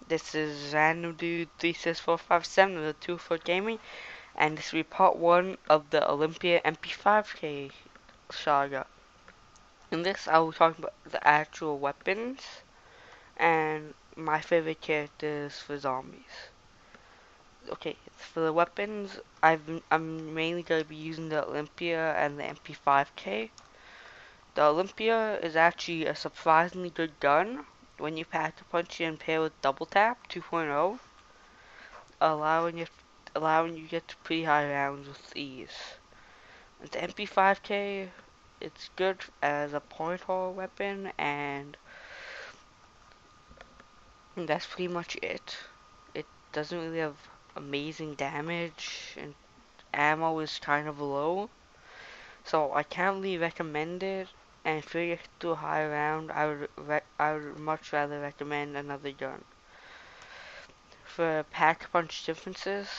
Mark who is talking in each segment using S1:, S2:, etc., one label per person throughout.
S1: This is Random Dude 36457 of the 2 for Gaming, and this will be part 1 of the Olympia mp5k saga. In this, I will talk about the actual weapons and my favorite characters for zombies. Okay, for the weapons, I'm mainly going to be using the Olympia and the mp5k. The Olympia is actually a surprisingly good gun when you pack a punch and pair with double tap 2.0, allowing you to get to pretty high rounds with ease. And the MP5K, it's good as a point haul weapon, and that's pretty much it. It doesn't really have amazing damage, and ammo is kind of low, so I can't really recommend it. And if you get to a high round, I would much rather recommend another gun. For pack punch differences,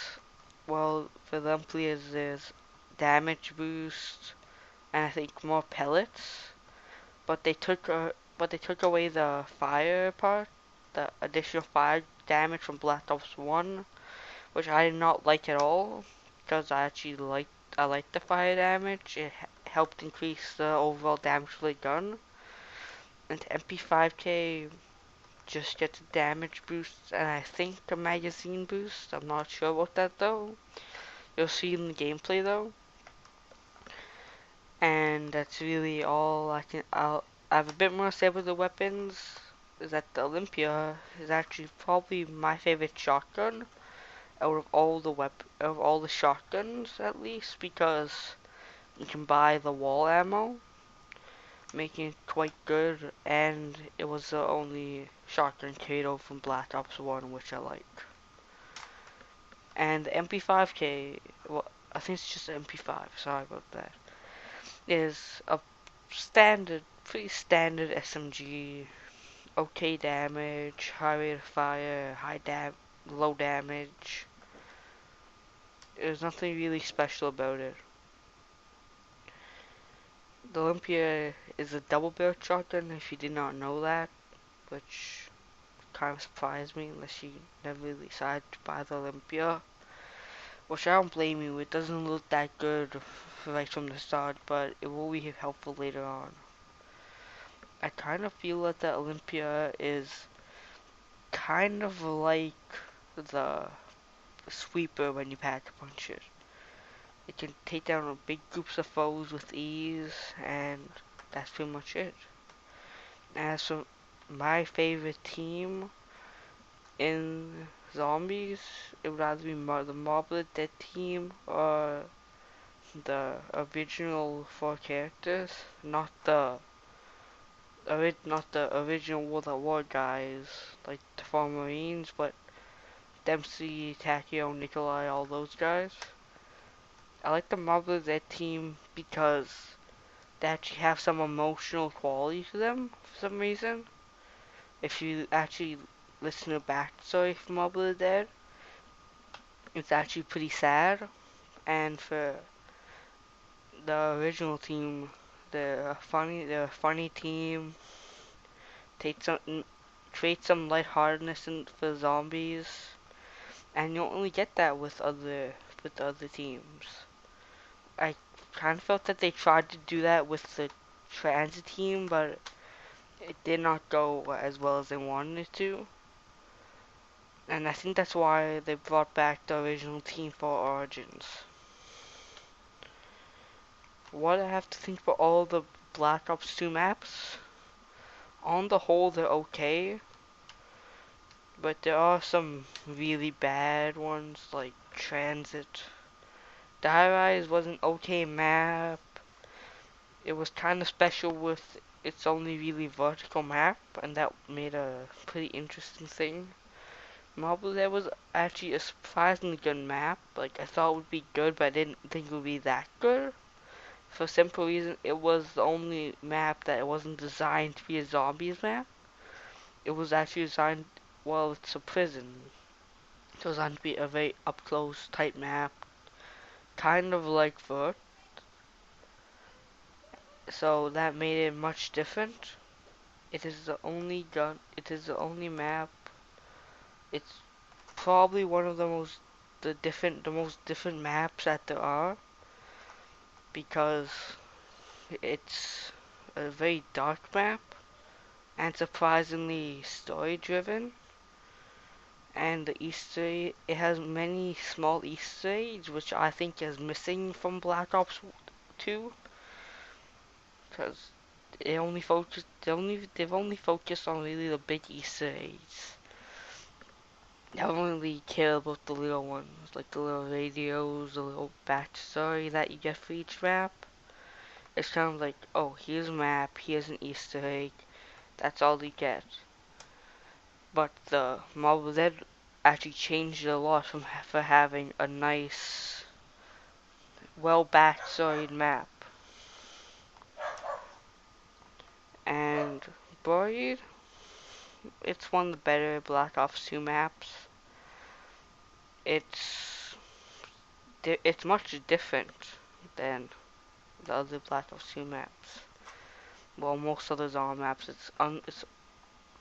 S1: well, for the Olympias there's damage boost and I think more pellets, but they took away the fire part, the additional fire damage from Black Ops 1, which I did not like at all because I liked the fire damage. It helped increase the overall damage for the gun. And MP5K just gets a damage boost and I think a magazine boost. I'm not sure about that though. You'll see in the gameplay though. And that's really all I have a bit more to say about the weapons. Is that the Olympia is actually probably my favorite shotgun out of all the shotguns at least, because you can buy the wall ammo, making it quite good, and it was the only shotgun Kato from Black Ops 1 which I like. And the MP5K, well, I think it's just MP5, sorry about that, is a pretty standard SMG, okay damage, high rate of fire, low damage. There's nothing really special about it. The Olympia is a double barrel shotgun if you did not know that, which kind of surprised me unless you never really decided to buy the Olympia. Which I don't blame you, it doesn't look that good right from the start, but it will be helpful later on. I kind of feel that the Olympia is kind of like the sweeper when you pack a punch it. It can take down big groups of foes with ease, and that's pretty much it. As for my favorite team in zombies, it would either be the Mob of the Dead team or the original four characters, not the original World at War guys like the four Marines, but Dempsey, Takeo, Nikolai, all those guys. I like the Mob of the Dead team because they actually have some emotional quality to them for some reason. If you actually listen to the backstory from Mob of the Dead, it's actually pretty sad. And for the original team, they're a funny team. Take some, create some lightheartedness for zombies, and you don't really get that with the other teams. I kind of felt that they tried to do that with the transit team, but it did not go as well as they wanted it to. And I think that's why they brought back the original team for Origins. What I have to think for all the Black Ops 2 maps, on the whole they're okay, but there are some really bad ones like Transit. The High Rise was an okay map. It was kind of special with its only really vertical map, and that made a pretty interesting thing. Marble there was actually a surprisingly good map. Like I thought it would be good, but I didn't think it would be that good. For a simple reason, it was the only map that wasn't designed to be a zombies map. It was actually designed, well, it's a prison. It was designed to be a very up close, tight map, kind of like Vert. So that made it much different. It is the only map it's probably one of the most different maps that there are, because it's a very dark map and surprisingly story driven. And it has many small Easter eggs, which I think is missing from Black Ops 2, because they've only focused on really the big Easter eggs. They don't really care about the little ones, like the little radios, the little backstory that you get for each map. It's kind of like, oh, here's a map, here's an Easter egg, that's all you get. But the Marvel Z actually changed it a lot for having a nice, well backstoried map. And Buried, it's one of the better Black Ops 2 maps. It's it's much different than the other Black Ops 2 maps. Well, most other zombie maps, it's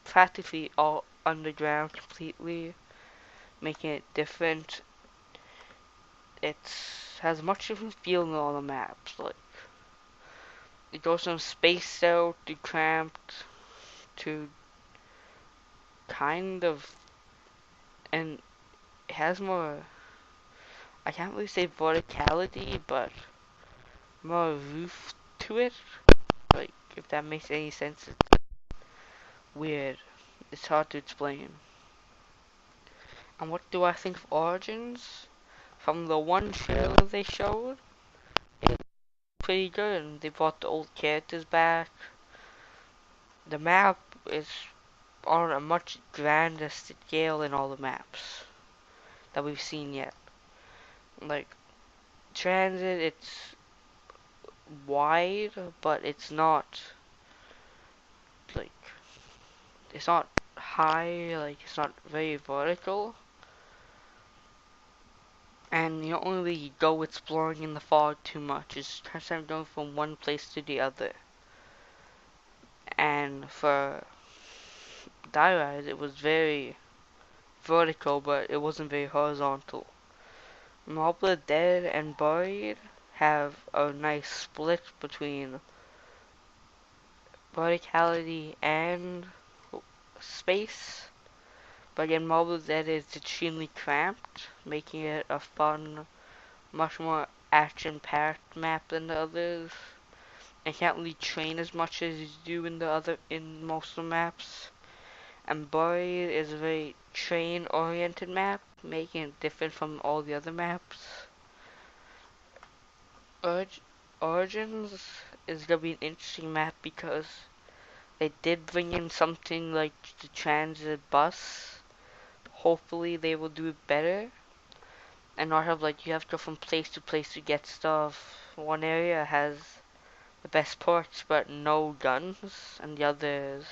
S1: practically all underground completely, making it different. It has much different feel than all the maps. Like, it goes from spaced out to cramped to kind of, and it has more, I can't really say verticality, but more roof to it. Like, if that makes any sense, it's weird. It's hard to explain. And what do I think of Origins? From the one trailer they showed, it's pretty good, and they brought the old characters back. The map is on a much grander scale than all the maps that we've seen yet. Like, Transit, it's wide, but like, it's not high, like, it's not very vertical. And you don't really go exploring in the fog too much. It's kind of going from one place to the other. And for Die Rise, it was very vertical, but it wasn't very horizontal. Marble Dead and Buried have a nice split between verticality and space. But again, Marble Dead is extremely cramped, making it a fun, much more action-packed map than the others. And can't really train as much as you do in most of the maps. And Buried is a very train-oriented map, making it different from all the other maps. Origins is gonna be an interesting map because they did bring in something like the transit bus. Hopefully they will do it better and not have like you have to go from place to place to get stuff. One area has the best ports but no guns, and the others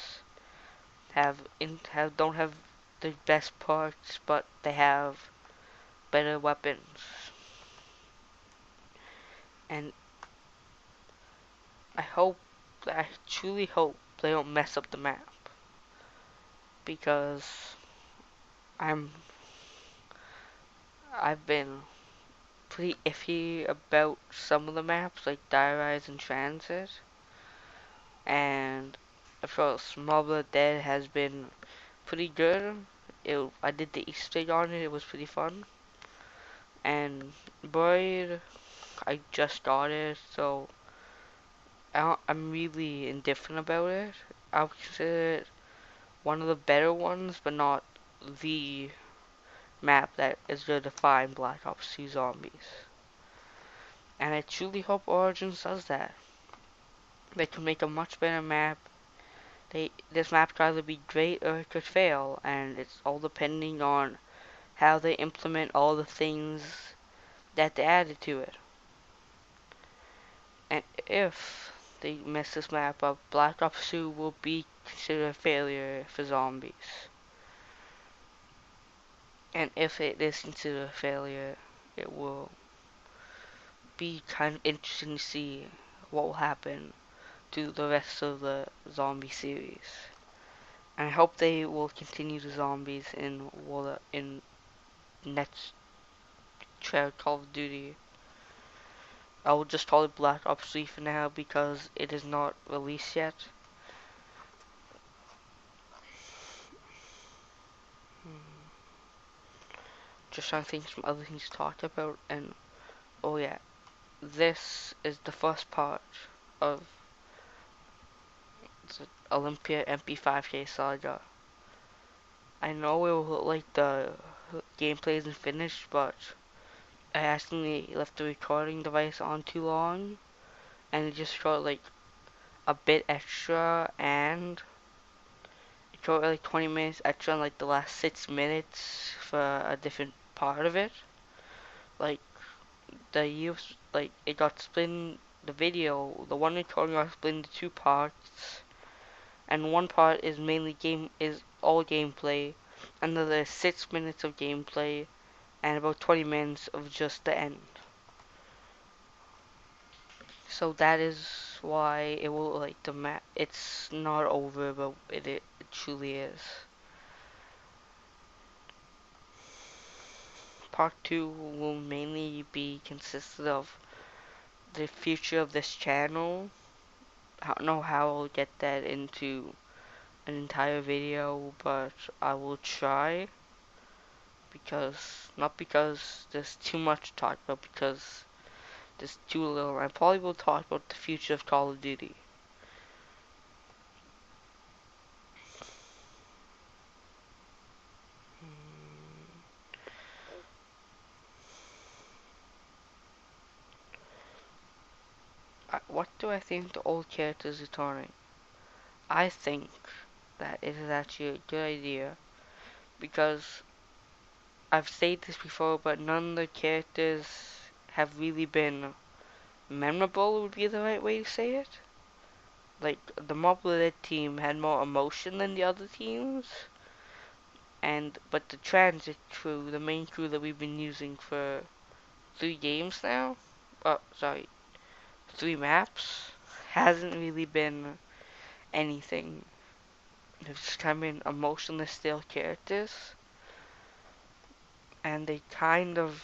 S1: don't have the best parts, but they have better weapons. And I truly hope they don't mess up the map, because I'm I've been pretty iffy about some of the maps like Die Rise and Transit, and of course Marble Dead has been pretty good. I did the Easter egg on it, it was pretty fun. And Buried, I just got it, so I'm really indifferent about it. I would consider it one of the better ones, but not the map that is going to define Black Ops 2 Zombies. And I truly hope Origins does that. They can make a much better map. This map could either be great or it could fail, and it's all depending on how they implement all the things that they added to it. And if they mess this map up, Black Ops 2 will be considered a failure for zombies. And if it is considered a failure, it will be kind of interesting to see what will happen to the rest of the zombie series. And I hope they will continue the zombies in next Call of Duty. I will just call it Black Ops 3 for now because it is not released yet. Just trying to think of some other things to talk about, and oh yeah, this is the first part of the Olympia mp5 saga. I know it will look like the gameplay isn't finished, but I accidentally left the recording device on too long, and it just got like a bit extra, and it got like 20 minutes extra in like the last 6 minutes for a different part of it. Like the use, like it got split in the video, the one recording got split into two parts, and one part is all gameplay, and then there's 6 minutes of gameplay, and about 20 minutes of just the end. So that is why it will like the map. It's not over, but it truly is. Part 2 will mainly be consisted of the future of this channel. I don't know how I'll get that into an entire video, but I will try. Not because there's too much to talk about, because there's too little. I probably will talk about the future of Call of Duty. What do I think the old characters returning? I think that it is actually a good idea, because I've said this before, but none of the characters have really been memorable, would be the right way to say it. Like, the Mobile Red team had more emotion than the other teams, but the Transit crew, the main crew that we've been using for 3 games now, oh, sorry, 3 maps, hasn't really been anything. They've just kind of been emotionless stale characters, and they kind of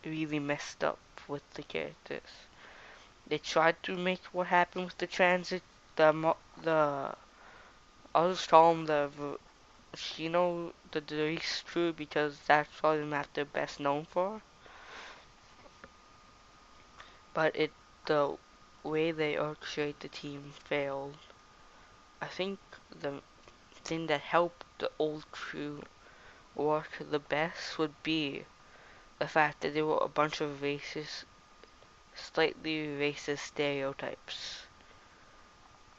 S1: really messed up with the characters. They tried to make what happened with the Transit, the I'll just call them the the Derice crew, because that's probably the map they're best known for. But the way they orchestrate the team failed. I think the thing that helped the old crew work the best would be the fact that there were a bunch of slightly racist stereotypes.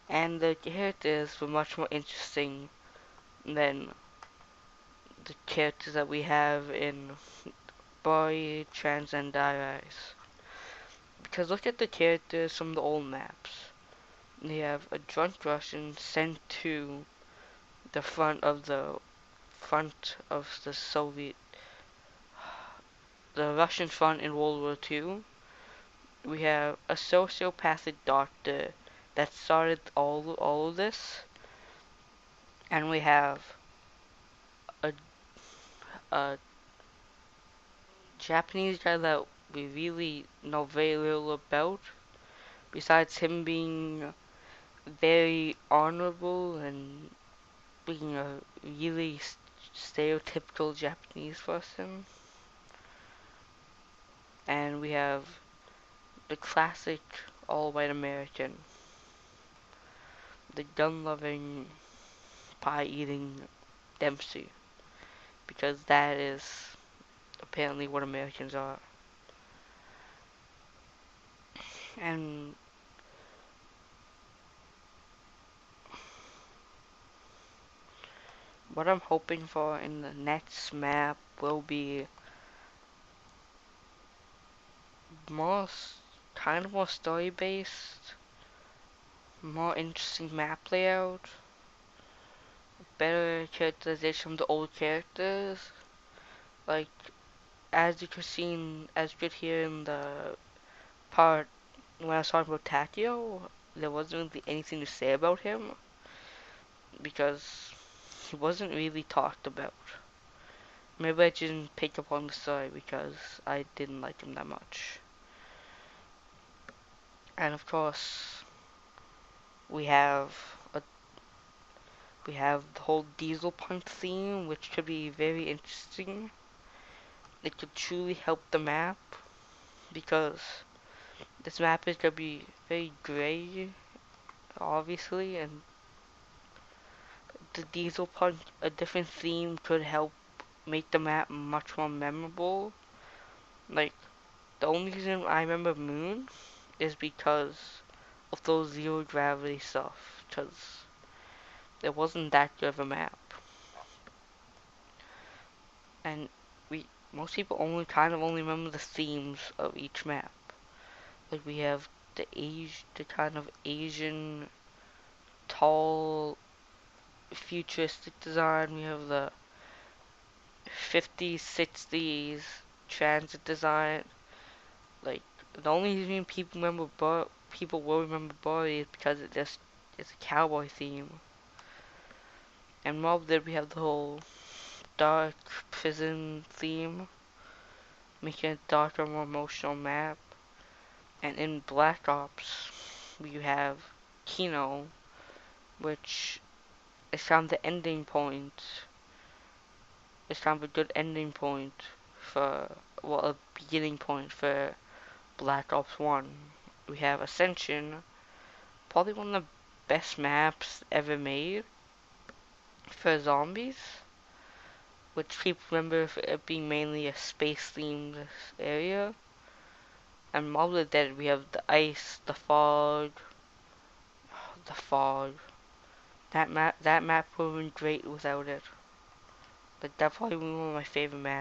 S1: And the characters were much more interesting than the characters that we have in Boy, Trans, and Eyes. Because look at the characters from the old maps. They have a drunk Russian sent to the front of the Russian front in World War II. We have a sociopathic doctor that started all of this, and we have a, a Japanese guy that we really know very little about, besides him being very honorable and being a really stereotypical Japanese person. And we have the classic all-white American, the gun-loving, pie-eating Dempsey, because that is apparently what Americans are. And what I'm hoping for in the next map will be more, more story-based, more interesting map layout, better characterization of the old characters. Like, as you could hear in the part when I was talking about Takio, there wasn't really anything to say about him, because he wasn't really talked about. Maybe I didn't pick up on the story because I didn't like him that much. And of course, we have a we have the whole diesel punch theme, which could be very interesting. It could truly help the map because this map is gonna be very gray, obviously, and the diesel punch, a different theme could help make the map much more memorable. Like, the only reason I remember Moon is because of those zero gravity stuff, because it wasn't that good of a map. And most people only remember the themes of each map. Like we have the kind of Asian tall futuristic design. We have the 50s, 60s transit design. Like the only reason people will remember Bori is because it's a cowboy theme. And Mob there we have the whole dark prison theme, making it a darker, more emotional map. And in Black Ops, we have Kino, which is kind of the ending point. It's kind of a good ending point for, well, a beginning point for Black Ops 1. We have Ascension, probably one of the best maps ever made for zombies, which people remember for it being mainly a space-themed area. And Mob of the Dead, we have the ice, the fog. That map would have been great without it. Like, that probably one of my favorite maps.